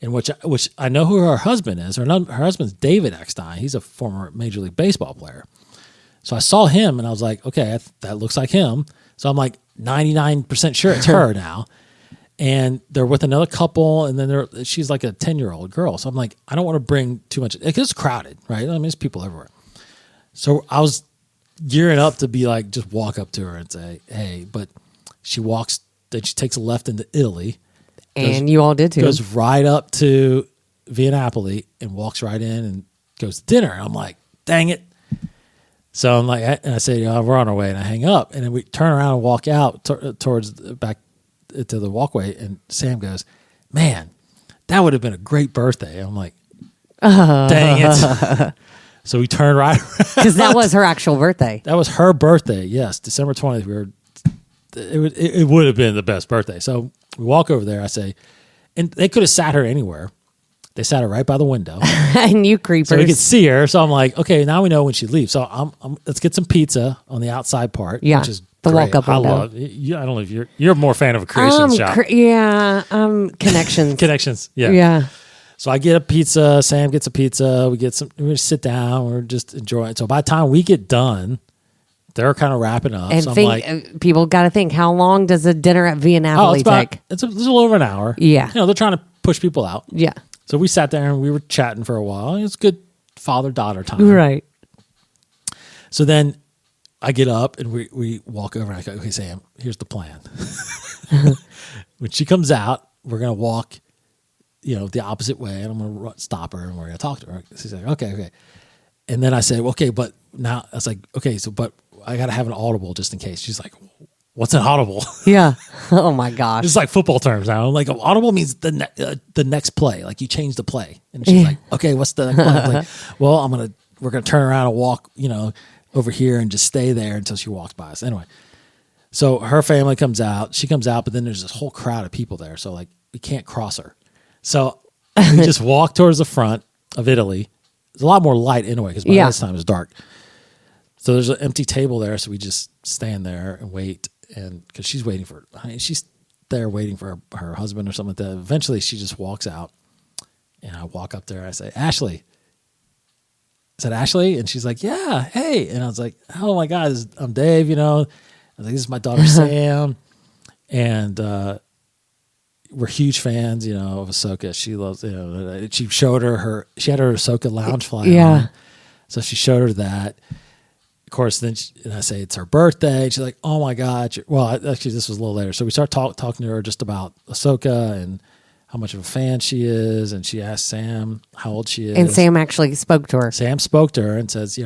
and which I know who her husband is. Her husband's David Eckstein. He's a former Major League Baseball player. So I saw him and I was like, okay, that looks like him. So I'm like 99% sure it's her now. And they're with another couple, and then she's like a 10-year-old girl. So I'm like, I don't want to bring too much. It's crowded, right? I mean, there's people everywhere. So I was gearing up to be like, just walk up to her and say, hey, but she walks, then she takes a left into Italy. And you all did too. Goes right up to Via Napoli and walks right in and goes to dinner. And I'm like, dang it. So I'm like, and I say, we're on our way, and I hang up. And then we turn around and walk out towards back to the walkway, and Sam goes, man, that would have been a great birthday. I'm like, dang it. So we turned right around. Because that was her actual birthday. That was her birthday, yes. December 20th. It would have been the best birthday. So we walk over there, I say, and they could have sat her anywhere. They sat her right by the window. And you creepers. So we could see her. So I'm like, okay, now we know when she leaves. So let's get some pizza on the outside part. Yeah. Which is the great. walk-up window. I don't know if you're more fan of a creation shop. Connections. Connections. Yeah. Yeah. So I get a pizza. Sam gets a pizza. We just sit down. We're just enjoying it. So by the time we get done, they're kind of wrapping up. And so people got to think, how long does a dinner at Via Napoli take? It's a little over an hour. Yeah. They're trying to push people out. Yeah. So we sat there and we were chatting for a while. It was good father-daughter time. Right. So then I get up and we walk over and I go, okay, Sam, here's the plan. When she comes out, we're going to walk, the opposite way, and I'm going to stop her and we're going to talk to her. She's like, okay. And then I said, okay, but now I was like, okay, but I got to have an audible just in case. She's like, what's an audible? Yeah. Oh my gosh. It's like football terms now. Like audible means the next play. Like you change the play. And she's like, okay, what's the next play? I'm like, well, we're going to turn around and walk, over here and just stay there until she walks by us. Anyway. So her family comes out. She comes out, but then there's this whole crowd of people there. So like we can't cross her. So we just walk towards the front of Italy. There's a lot more light anyway, because by this time it's dark. So there's an empty table there. So we just stand there and wait. and because she's waiting for, she's there waiting for her husband or something like that. Eventually, she just walks out, and I walk up there. I say, Ashley. I said, Ashley? And she's like, yeah, hey. And I was like, oh my God, I'm Dave, I was like, this is my daughter, Sam. And we're huge fans, of Ahsoka. She loves, she showed she had her Ahsoka lounge fly on. So she showed her that. Of course, then and I say, it's her birthday. And she's like, oh my God. Well, actually, this was a little later. So we start talking to her just about Ahsoka and how much of a fan she is, and she asked Sam how old she is. And Sam actually spoke to her. Sam spoke to her and says,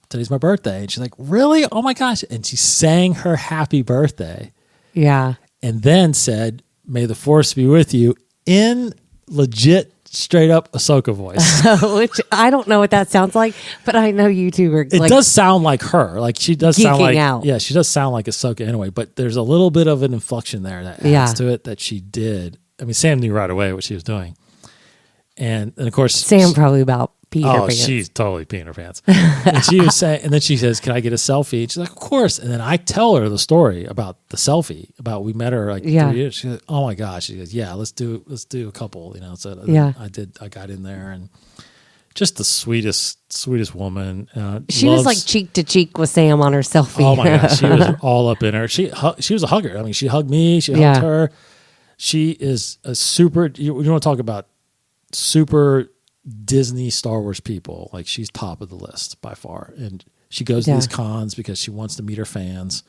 today's my birthday. And she's like, really? Oh my gosh. And she sang her happy birthday. Yeah. And then said, may the force be with you, in legit straight up Ahsoka voice. Which I don't know what that sounds like, but I know you two are It does sound like her. Like she does sound like, out. Yeah, she does sound like Ahsoka anyway, but there's a little bit of an inflection there that adds to it that she did. I mean, Sam knew right away what she was doing. And of course, Sam probably about peeing her pants. She's totally peeing her pants. And she was saying, and then she says, can I get a selfie? And she's like, of course. And then I tell her the story about the selfie, about we met her like 3 years. She's like, oh my gosh. She goes, yeah, let's do a couple, So I got in there, and just the sweetest woman. She was like cheek to cheek with Sam on her selfie. Oh my gosh. She was all up in her. She was a hugger. I mean, she hugged me. She hugged her. She is a super, you want to talk about super Disney Star Wars people. Like, she's top of the list by far. And she goes to these cons because she wants to meet her fans.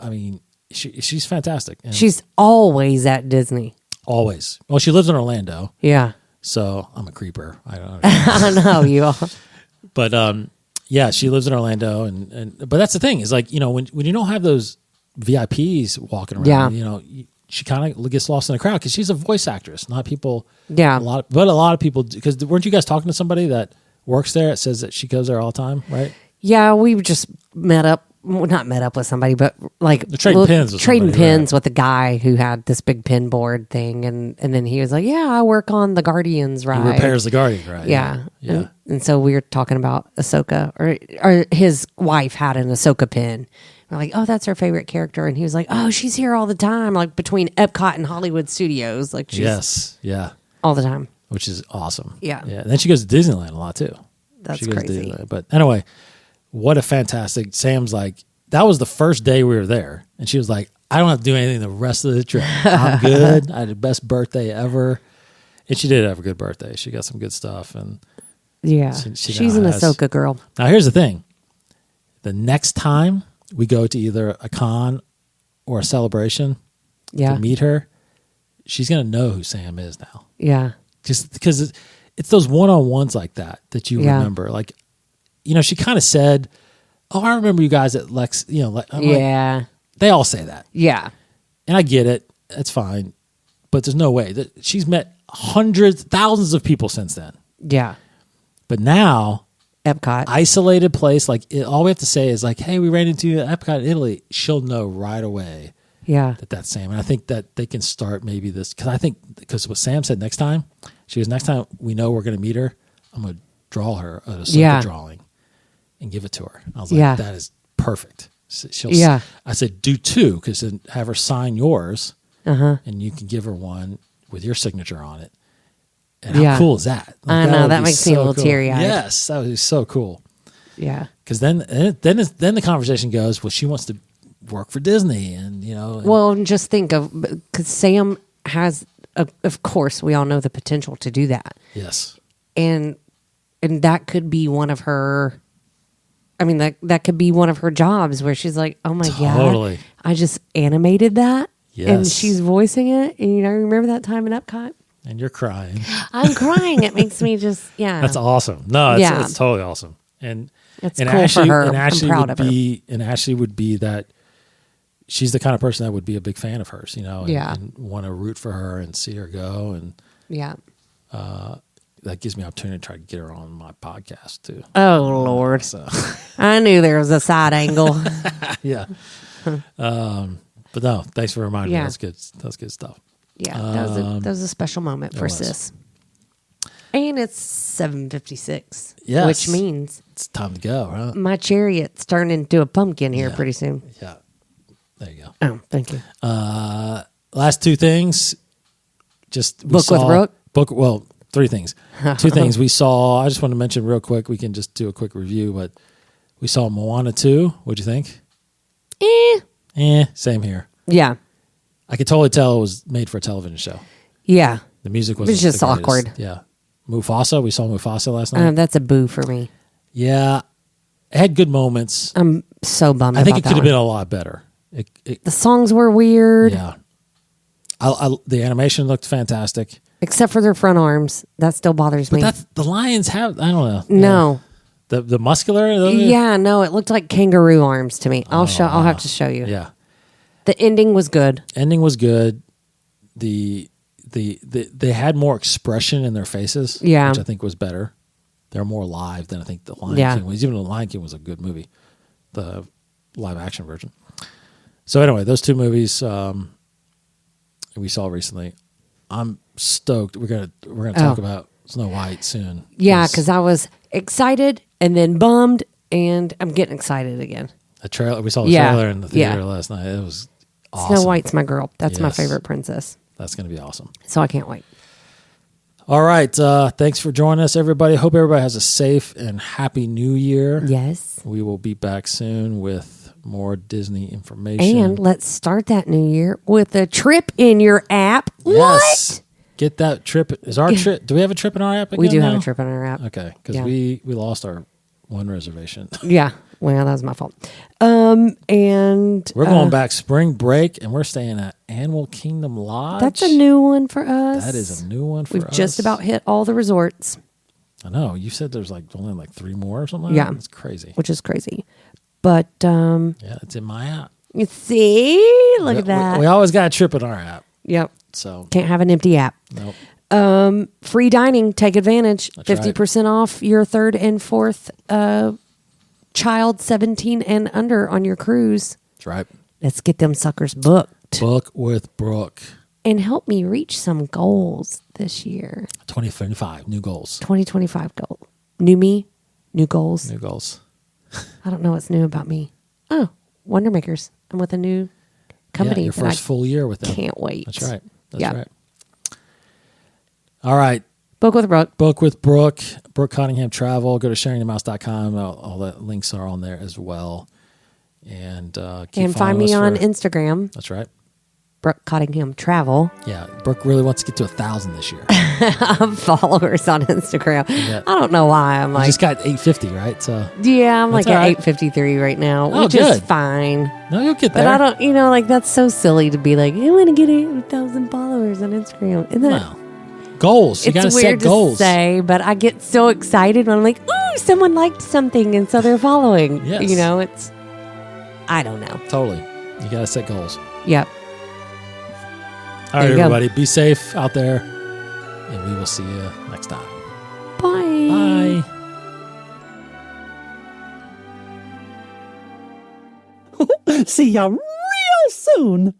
I mean, she's fantastic. And she's always at Disney. Always. Well, she lives in Orlando. Yeah. So I'm a creeper. I don't know. I know you are. But yeah, she lives in Orlando. But that's the thing is, like, when you don't have those VIPs walking around, she kind of gets lost in the crowd because she's a voice actress, not people. Yeah. A lot of people, because weren't you guys talking to somebody that works there that says that she goes there all the time, right? Yeah, we just not met up with somebody, but like trading pins with a guy who had this big pin board thing. And then he was like, yeah, I work on the Guardians ride. He repairs the Guardians ride. Yeah. And so we were talking about Ahsoka, or his wife had an Ahsoka pin. We're like, oh, that's her favorite character. And he was like, oh, she's here all the time, like between Epcot and Hollywood Studios. Like, she's all the time. Which is awesome. Yeah. And then she goes to Disneyland a lot too. That's crazy. But anyway, what a fantastic, Sam's like, that was the first day we were there. And she was like, I don't have to do anything the rest of the trip. I'm good. I had the best birthday ever. And she did have a good birthday. She got some good stuff. And yeah, she's an Ahsoka girl. Now, here's the thing. The next time we go to either a con or a celebration to meet her, she's going to know who Sam is now. Yeah. Just because it's those one-on-ones like that you remember. Like, she kind of said, oh, I remember you guys at Lex, like, they all say that. Yeah. And I get it. It's fine. But there's no way that she's met hundreds, thousands of people since then. Yeah. But now, Epcot, isolated place, like all we have to say is like, hey, we ran into you at Epcot in Italy. She'll know right away. Yeah. That's Sam. And I think that they can start maybe this, because what Sam said next time, she goes, next time we know we're going to meet her, I'm going to draw her a Ahsoka drawing and give it to her. I was like, that is perfect. I said, do 2, because then have her sign yours, and you can give her one with your signature on it. And how cool is that? Like, I know, that makes me a little teary-eyed. Yes, that would be so cool. Yeah. Because then the conversation goes, well, she wants to work for Disney, and well, just think of, because Sam has, of course, we all know the potential to do that. Yes. And that could be one of her. I mean, that could be one of her jobs where she's like, oh my God, I just animated that, and she's voicing it, and remember that time in Epcot. And you're crying. I'm crying. It makes me just, That's awesome. No, it's totally awesome. And it's cool for her. And Ashley, I'm proud of her. And Ashley would be that, she's the kind of person that would be a big fan of hers, and want to root for her and see her go. And that gives me an opportunity to try to get her on my podcast too. Oh, Lord. So. I knew there was a side angle. Yeah. But no, thanks for reminding me. That's good. That's good stuff. Yeah, that was a special moment for Sis. And it's 7:56. Yes. Which means it's time to go, right? My chariot's turning into a pumpkin here pretty soon. Yeah. There you go. Oh, thank you. Last two things. Just we Book with Brooke? Well, three things. Two things we saw. I just want to mention real quick. We can just do a quick review, but we saw Moana 2. What'd you think? Same here. Yeah. I could totally tell it was made for a television show. Yeah. The music was just awkward. Yeah. Mufasa. We saw Mufasa last night. That's a boo for me. Yeah. It had good moments. I'm so bummed I think it about could have that been a lot better. The songs were weird. Yeah. The animation looked fantastic. Except for their front arms. That still bothers me. But the lions have, I don't know. No. The muscular? Yeah, no, it looked like kangaroo arms to me. I'll have to show you. Yeah. The ending was good. Ending was good. They had more expression in their faces, Yeah. which I think was better. They're more live than I think the Lion King was. Even the Lion King was a good movie, the live action version. So anyway, those two movies we saw recently. I'm stoked. We're gonna talk about Snow White soon. Yeah, because I was excited and then bummed, and I'm getting excited again. We saw the trailer in the theater last night. It was awesome. Snow White's my girl. That's my favorite princess. That's going to be awesome. So I can't wait. All right. Thanks for joining us, everybody. Hope everybody has a safe and happy new year. Yes. We will be back soon with more Disney information. And let's start that new year with a trip in your app. Yes. What? Get that trip. Is our trip? Do we have a trip in our app again? We do now? have a trip in our app. Okay. Because we lost our one reservation. Yeah. Well, that was my fault. And we're going back spring break, and we're staying at Animal Kingdom Lodge. That's a new one for us. That is a new one for us. We've just about hit all the resorts. I know. You said there's only like 3 more or something. Yeah. It's crazy. Which is crazy. But yeah, it's in my app. you see? Look at that. We always got a trip in our app. Yep. So Can't have an empty app. nope. Free dining. Take advantage. That's 50% off your third and fourth child 17 and under on your cruise. That's right. Let's get them suckers booked. Book with Brooke. And help me reach some goals this year. 2025, new goals. 2025 goal. New me, new goals. New goals. I don't know what's new about me. Oh, Wonder Makers. I'm with a new company. Yeah, your first full year with them. Can't wait. That's right. That's Yeah. right. All right. Book with Brooke. Book with Brooke. Brooke Cottingham Travel. Go to sharingthemouse.com. All the links are on there as well. And keep find me following on us Instagram. That's right. Brooke Cottingham Travel. Yeah. Brooke really wants to get to 1,000 this year. Followers on Instagram. Yeah. I don't know why. I'm You like, just got 850, right? So yeah, I'm That's like all at right. 853 right now, Oh, which is good. fine. no, you'll get But there. I don't, like, that's so silly to be like, I want to get 8,000 followers on Instagram. Isn't that? Wow. Goals. You got to It's set weird goals. to say, but I get so excited when I'm like, ooh, someone liked something, and so they're following. Yes. It's, I don't know. Totally. You got to set goals. Yep. All right, There you go. everybody. Be safe out there. And we will see you next time. Bye. Bye. See ya real soon.